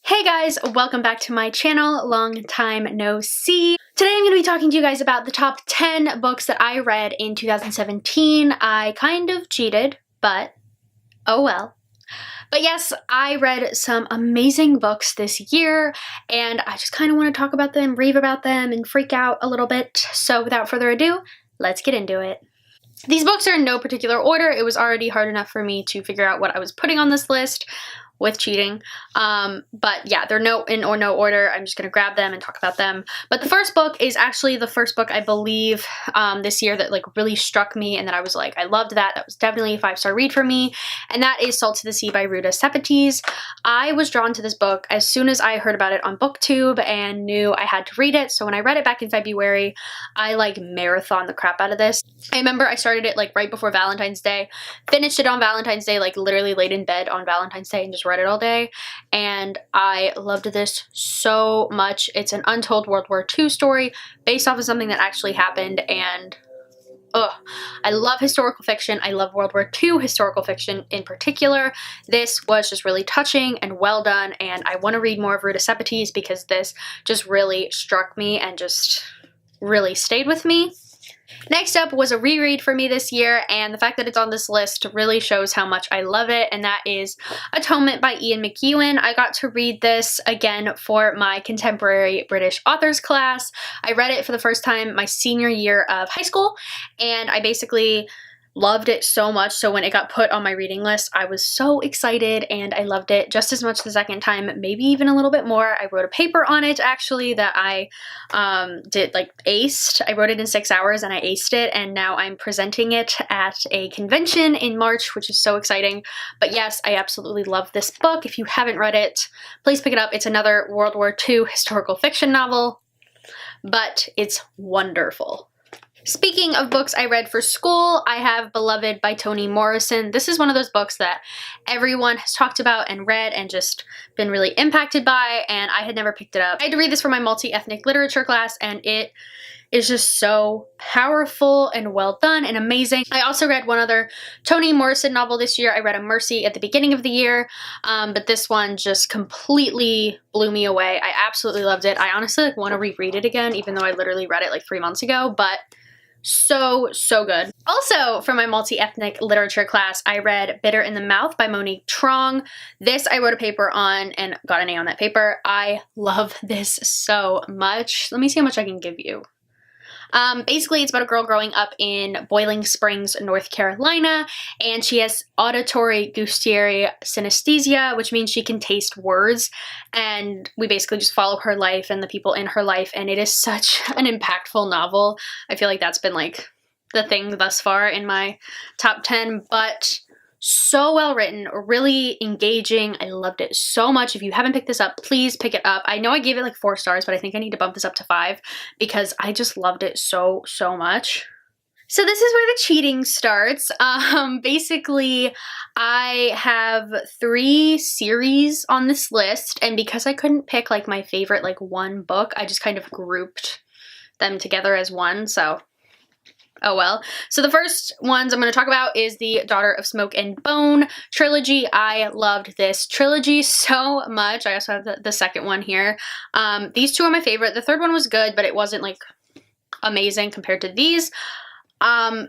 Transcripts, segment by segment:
Hey guys, welcome back to my channel. Long time no see. Today I'm going to be talking to you guys about the top 10 books that I read in 2017. I kind of cheated, but oh well. But yes, I read some amazing books this year, and I just kind of want to talk about them, rave about them, and freak out a little bit. So without further ado, let's get into it. These books are in no particular order. It was already hard enough for me to figure out what I was putting on this list with cheating. But yeah, they're no order. I'm just gonna grab them and talk about them. But the first book is actually the first book I believe this year that like really struck me and that I was like, I loved that. That was definitely a 5-star read for me. And that is Salt to the Sea by Ruta Sepetys. I was drawn to this book as soon as I heard about it on BookTube and knew I had to read it. So when I read it back in February, I like marathoned the crap out of this. I remember I started it like right before Valentine's Day, finished it on Valentine's Day, like literally laid in bed on Valentine's Day and just read it all day, and I loved this so much. It's an untold World War II story based off of something that actually happened, and I love historical fiction. I love World War II historical fiction in particular. This was just really touching and well done, and I want to read more of Ruta Sepetys because this just really struck me and just really stayed with me. Next up was a reread for me this year, and the fact that it's on this list really shows how much I love it, and that is Atonement by Ian McEwan. I got to read this again for my contemporary British authors class. I read it for the first time my senior year of high school, and I basically loved it so much. So when it got put on my reading list, I was so excited, and I loved it just as much the second time, maybe even a little bit more. I wrote a paper on it actually that I did like aced. I wrote it in 6 hours and I aced it, and now I'm presenting it at a convention in March, which is so exciting. But yes, I absolutely love this book. If you haven't read it, please pick it up. It's another World War II historical fiction novel, but it's wonderful. Speaking of books I read for school, I have Beloved by Toni Morrison. This is one of those books that everyone has talked about and read and just been really impacted by, and I had never picked it up. I had to read this for my multi-ethnic literature class, and it is just so powerful and well done and amazing. I also read one other Toni Morrison novel this year. I read A Mercy at the beginning of the year, but this one just completely blew me away. I absolutely loved it. I honestly want to reread it again, even though I literally read it like 3 months ago, but so good. Also, for my multi-ethnic literature class, I read Bitter in the Mouth by Monique Trong. This I wrote a paper on and got an A on that paper. I love this so much. Let me see how much I can give you. Basically, it's about a girl growing up in Boiling Springs, North Carolina, and she has auditory gustatory synesthesia, which means she can taste words, and we basically just follow her life and the people in her life, and it is such an impactful novel. I feel like that's been like the thing thus far in my top 10, but so well written, really engaging. I loved it so much. If you haven't picked this up, please pick it up. I know I gave it like 4 stars, but I think I need to bump this up to 5 because I just loved it so much. So this is where the cheating starts. Basically, I have 3 series on this list, and because I couldn't pick like my favorite like one book, I just kind of grouped them together as one, so oh well. So the first ones I'm going to talk about is the Daughter of Smoke and Bone trilogy. I loved this trilogy so much. I also have the second one here. These 2 are my favorite. The third one was good, but it wasn't like amazing compared to these.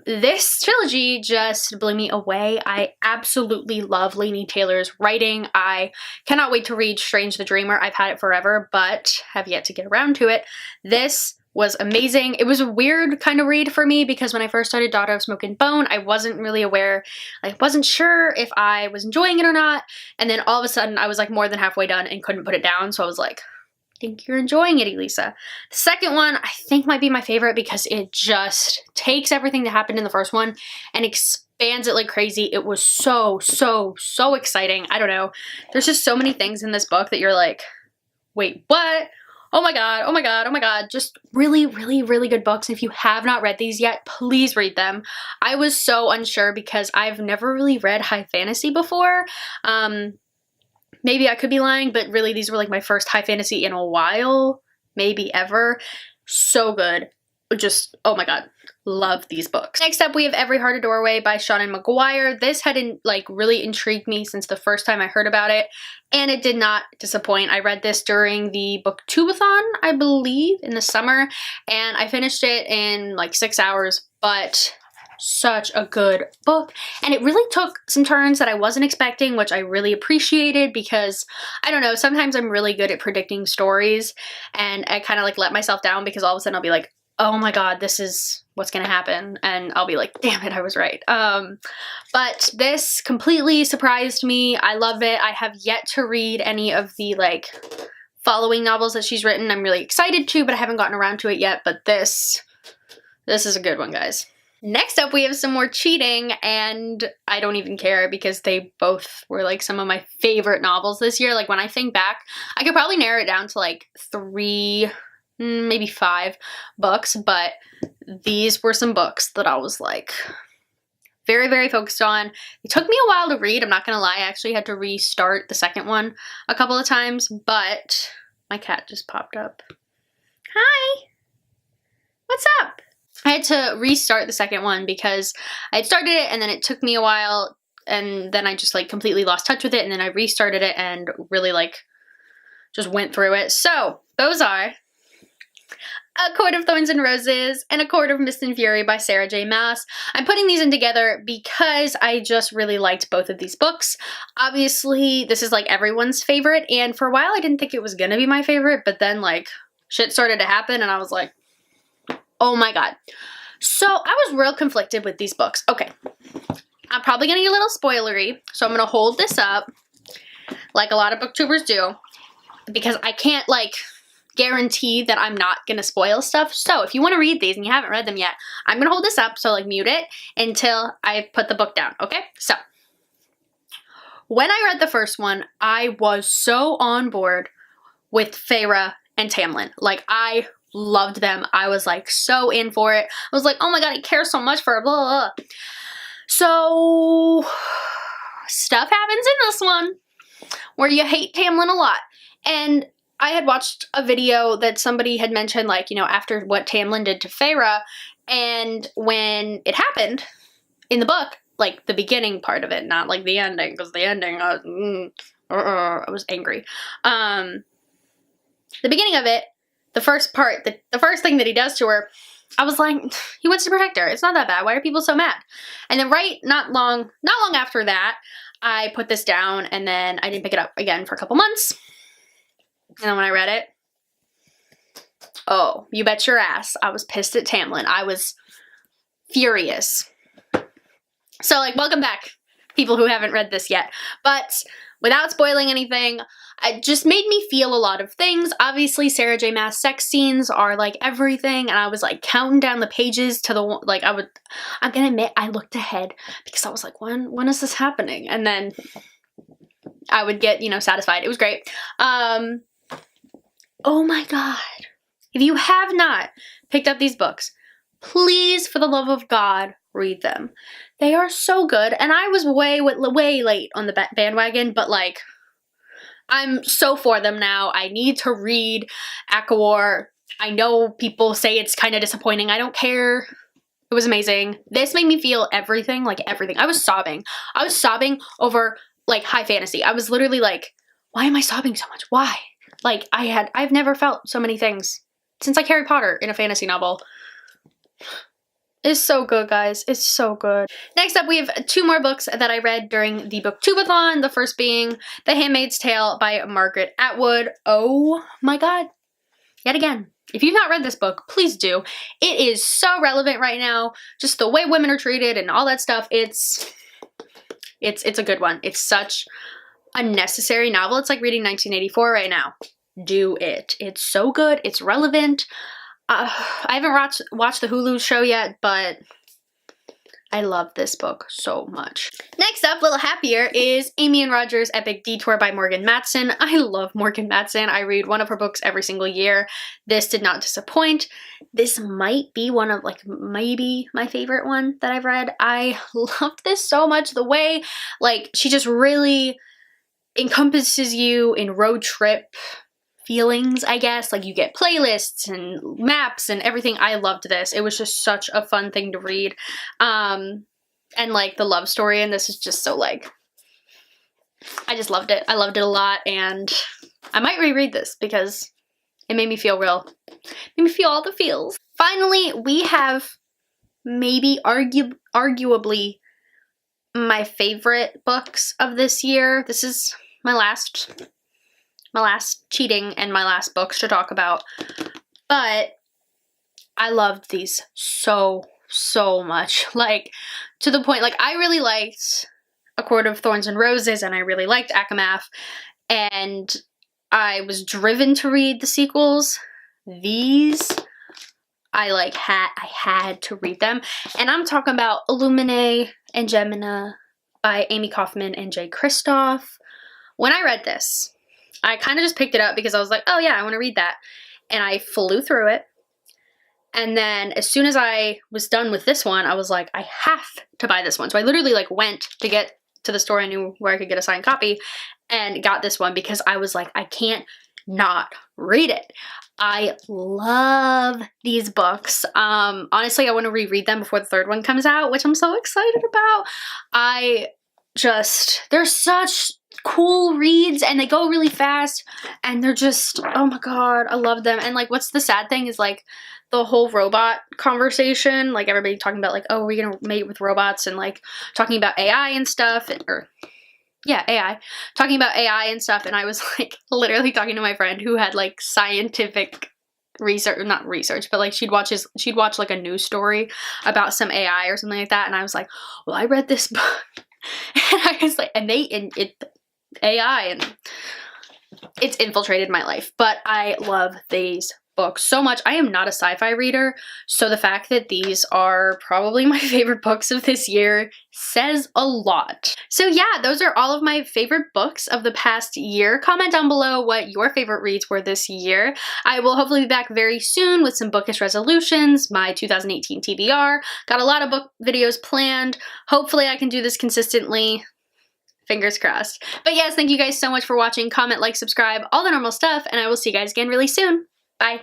This trilogy just blew me away. I absolutely love Laini Taylor's writing. I cannot wait to read Strange the Dreamer. I've had it forever, but have yet to get around to it. This was amazing. It was a weird kind of read for me because when I first started Daughter of Smoke and Bone, I wasn't really aware, I wasn't sure if I was enjoying it or not, and then all of a sudden I was like more than halfway done and couldn't put it down, so I was like, I think you're enjoying it, Elisa. The second one I think might be my favorite because it just takes everything that happened in the first one and expands it like crazy. It was so exciting. I don't know. There's just so many things in this book that you're like, wait, what? Oh my god, oh my god, oh my god. Just really good books. And if you have not read these yet, please read them. I was so unsure because I've never really read high fantasy before. Maybe I could be lying, but really these were like my first high fantasy in a while, maybe ever. So good. Just, oh my god. love these books. Next up, we have Every Heart a Doorway by Seanan McGuire. This had really intrigued me since the first time I heard about it, and it did not disappoint. I read this during the booktubeathon, I believe, in the summer, and I finished it in like 6 hours, but such a good book. And it really took some turns that I wasn't expecting, which I really appreciated because, I don't know, sometimes I'm really good at predicting stories, and I kind of like let myself down because all of a sudden I'll be like, oh my god, this is what's gonna happen, and I'll be like, damn it, I was right. But this completely surprised me. I love it. I have yet to read any of the like following novels that she's written. I'm really excited to, but I haven't gotten around to it yet. But this is a good one, guys. Next up, we have some more cheating, and I don't even care because they both were like some of my favorite novels this year. Like when I think back, I could probably narrow it down to like 3, maybe 5 books, but these were some books that I was like very, very focused on. It took me a while to read, I'm not gonna lie. I actually had to restart the second one a couple of times, but my cat just popped up. Hi! What's up? I had to restart the second one because I had started it and then it took me a while, and then I just like completely lost touch with it, and then I restarted it and really like just went through it. So those are A Court of Thorns and Roses and A Court of Mist and Fury by Sarah J. Maas. I'm putting these in together because I just really liked both of these books. Obviously, this is like everyone's favorite, and for a while I didn't think it was gonna be my favorite, but then like shit started to happen and I was like, oh my god. So I was real conflicted with these books. Okay, I'm probably gonna get a little spoilery, so I'm gonna hold this up like a lot of booktubers do because I can't like guarantee that I'm not gonna spoil stuff. So if you want to read these and you haven't read them yet, I'm gonna hold this up, so like mute it until I put the book down, okay? So when I read the first one, I was so on board with Feyre and Tamlin. Like I loved them. I was like so in for it. I was like, oh my god, I care so much for her, blah, blah, blah. So stuff happens in this one where you hate Tamlin a lot. And I had watched a video that somebody had mentioned, like, you know, after what Tamlin did to Feyre, and when it happened in the book, like the beginning part of it, not like the ending, because the ending, I was angry. The beginning of it, the first part, the first thing that he does to her, I was like, he wants to protect her. It's not that bad. Why are people so mad? And then not long after that, I put this down, and then I didn't pick it up again for a couple months. And then when I read it, oh, you bet your ass, I was pissed at Tamlin. I was furious. So, like, welcome back, people who haven't read this yet. But without spoiling anything, it just made me feel a lot of things. Obviously, Sarah J. Maas sex scenes are, like, everything. And I was, like, counting down the pages to the, like, I'm gonna admit, I looked ahead because I was like, when is this happening? And then I would get, you know, satisfied. It was great. Oh my god. If you have not picked up these books, please, for the love of God, read them. They are so good, and I was way late on the bandwagon, but like, I'm so for them now. I need to read ACOWAR. I know people say it's kind of disappointing. I don't care. It was amazing. This made me feel everything, like everything. I was sobbing. I was sobbing over like high fantasy. I was literally like, why am I sobbing so much? Why? Like, I've never felt so many things since like Harry Potter in a fantasy novel. It's so good, guys. It's so good. Next up, we have 2 more books that I read during the booktubeathon. The first being The Handmaid's Tale by Margaret Atwood. Oh my god. Yet again, if you've not read this book, please do. It is so relevant right now. Just the way women are treated and all that stuff. It's a good one. It's such a necessary novel. It's like reading 1984 right now. Do it. It's so good. It's relevant. I haven't watched the Hulu show yet, but I love this book so much. Next up, a little happier, is Amy and Roger's Epic Detour by Morgan Matson. I love Morgan Matson. I read one of her books every single year. This did not disappoint. This might be one of, like, maybe my favorite one that I've read. I loved this so much. The way, like, she just really encompasses you in road trip feelings, I guess. Like, you get playlists and maps and everything. I loved this. It was just such a fun thing to read. And like the love story in this is just so like, I just loved it. I loved it a lot, and I might reread this because it made me feel real. Made me feel all the feels. Finally, we have maybe arguably my favorite books of this year. This is my last cheating and my last books to talk about. But I loved these so much. Like, to the point, like, I really liked A Court of Thorns and Roses, and I really liked ACOMAF, and I was driven to read the sequels. These, I had to read them. And I'm talking about Illuminae and Gemina by Amie Kaufman and Jay Kristoff. When I read this, I kind of just picked it up because I was like, oh yeah, I want to read that. And I flew through it. And then as soon as I was done with this one, I was like, I have to buy this one. So I literally like went to get to the store I knew where I could get a signed copy and got this one because I was like, I can't not read it. I love these books. Honestly, I want to reread them before the third one comes out, which I'm so excited about. They're such cool reads, and they go really fast, and they're just, oh my god, I love them. And like, what's the sad thing is like the whole robot conversation, like everybody talking about like, oh, are we gonna mate with robots, and like talking about AI and stuff, AI, talking about AI and stuff. And I was like literally talking to my friend who had like scientific research, not research, but like she'd watch like a news story about some AI or something like that. And I was like, well, I read this book. And I was like, AI, and it's infiltrated my life. But I love these books so much. I am not a sci-fi reader, so the fact that these are probably my favorite books of this year says a lot. So yeah, those are all of my favorite books of the past year. Comment down below what your favorite reads were this year. I will hopefully be back very soon with some bookish resolutions, my 2018 TBR. Got a lot of book videos planned. Hopefully I can do this consistently. Fingers crossed. But yes, thank you guys so much for watching. Comment, like, subscribe, all the normal stuff, and I will see you guys again really soon. Bye.